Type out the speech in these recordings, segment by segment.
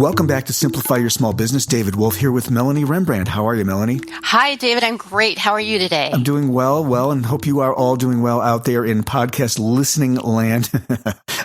Welcome back to Simplify Your Small Business. David Wolf here with Melanie Rembrandt. How are you, Melanie? Hi, David. I'm great. How are you today? I'm doing well, and hope you are all doing well out there in podcast listening land.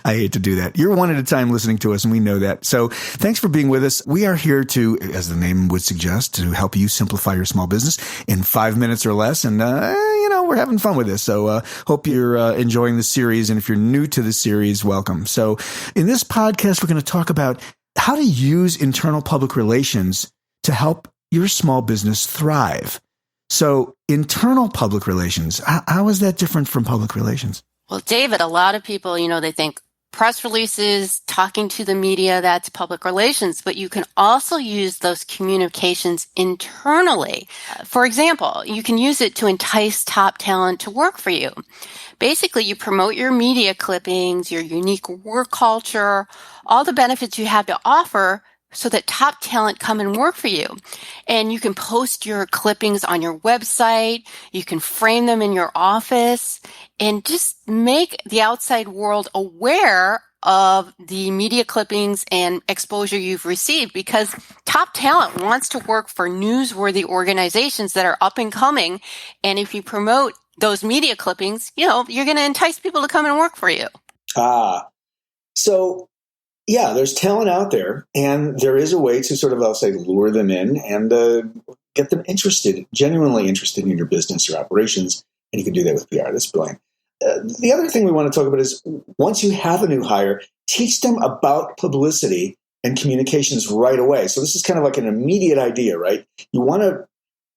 I hate to do that. You're one at a time listening to us, and we know that. So thanks for being with us. We are here to, as the name would suggest, to help you simplify your small business in 5 minutes or less. And, we're having fun with this. So hope you're enjoying the series. And if you're new to the series, welcome. So in this podcast, we're going to talk about how to use internal public relations to help your small business thrive. So internal public relations, how is that different from public relations? Well, David, a lot of people, they think press releases, talking to the media, that's public relations, but you can also use those communications internally. For example, you can use it to entice top talent to work for you. Basically, you promote your media clippings, your unique work culture, all the benefits you have to offer so that top talent come and work for you. And you can post your clippings on your website. You can frame them in your office and just make the outside world aware of the media clippings and exposure you've received, because top talent wants to work for newsworthy organizations that are up and coming. And if you promote those media clippings, you're going to entice people to come and work for you. So yeah, there's talent out there, and there is a way to sort of, I'll say, lure them in and get them genuinely interested in your business, your operations, and you can do that with PR. That's brilliant. The other thing we want to talk about is once you have a new hire, teach them about publicity and communications right away. So this is kind of like an immediate idea, right? You want to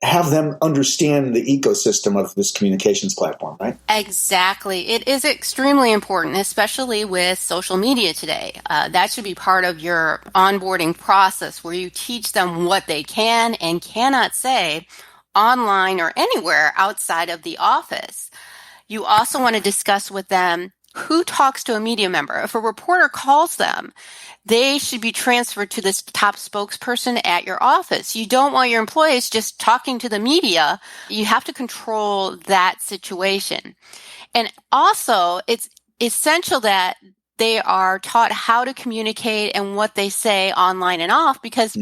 have them understand the ecosystem of this communications platform, right? Exactly. It is extremely important, especially with social media today. That should be part of your onboarding process where you teach them what they can and cannot say online or anywhere outside of the office. You also want to discuss with them who talks to a media member. If a reporter calls them, they should be transferred to this top spokesperson at your office. You don't want your employees just talking to the media. You have to control that situation. And also, it's essential that they are taught how to communicate and what they say online and off, because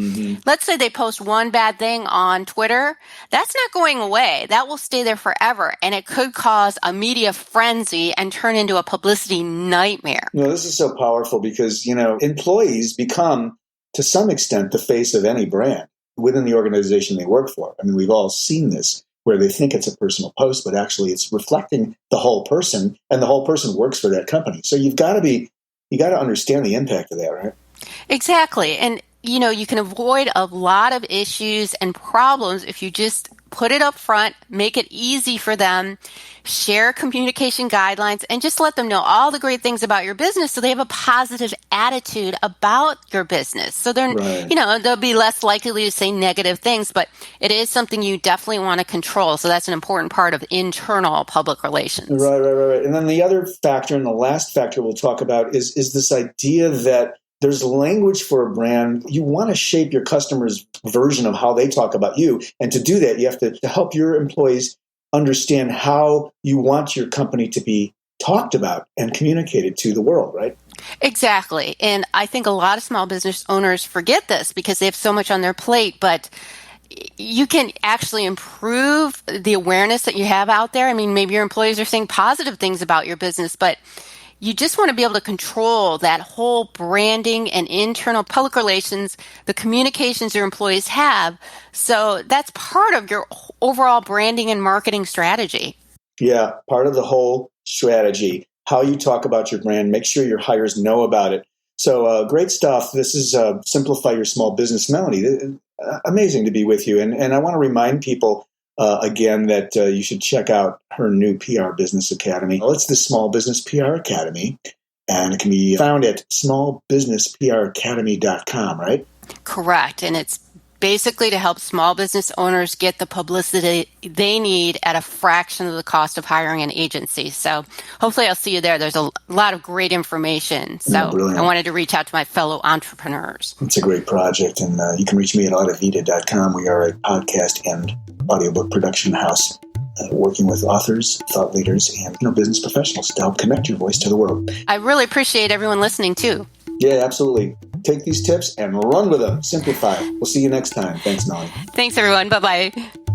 let's say they post one bad thing on Twitter, that's not going away. That will stay there forever. And it could cause a media frenzy and turn into a publicity nightmare. This is so powerful because, employees become, to some extent, the face of any brand within the organization they work for. I mean, we've all seen this, where they think it's a personal post, but actually it's reflecting the whole person, and the whole person works for that company. So you got to understand the impact of that, right? Exactly. And, you can avoid a lot of issues and problems if you just put it up front, make it easy for them, share communication guidelines, and just let them know all the great things about your business so they have a positive attitude about your business. So they're, they'll be less likely to say negative things, but it is something you definitely want to control. So that's an important part of internal public relations. Right. And then the other factor, and the last factor we'll talk about is this idea that there's language for a brand. You want to shape your customer's version of how they talk about you. And to do that, you have to help your employees understand how you want your company to be talked about and communicated to the world, right? Exactly. And I think a lot of small business owners forget this because they have so much on their plate, but you can actually improve the awareness that you have out there. I mean, maybe your employees are saying positive things about your business, but you just want to be able to control that whole branding and internal public relations, the communications your employees have. So that's part of your overall branding and marketing strategy. Yeah, part of the whole strategy, how you talk about your brand, make sure your hires know about it. So great stuff. This is Simplify Your Small Business. Melanie, amazing to be with you. And I want to remind people again that you should check out her new PR Business Academy. Well, it's the Small Business PR Academy, and it can be found at smallbusinesspracademy.com, right? Correct. And it's basically to help small business owners get the publicity they need at a fraction of the cost of hiring an agency. So hopefully I'll see you there. There's a lot of great information. So I wanted to reach out to my fellow entrepreneurs. It's a great project. And you can reach me at audavita.com. We are a podcast and audiobook production house working with authors, thought leaders, and business professionals to help connect your voice to the world. I really appreciate everyone listening too. Yeah, absolutely. take these tips and run with them. Simplify. We'll see you next time. Thanks, Melanie. Thanks, everyone. Bye-bye.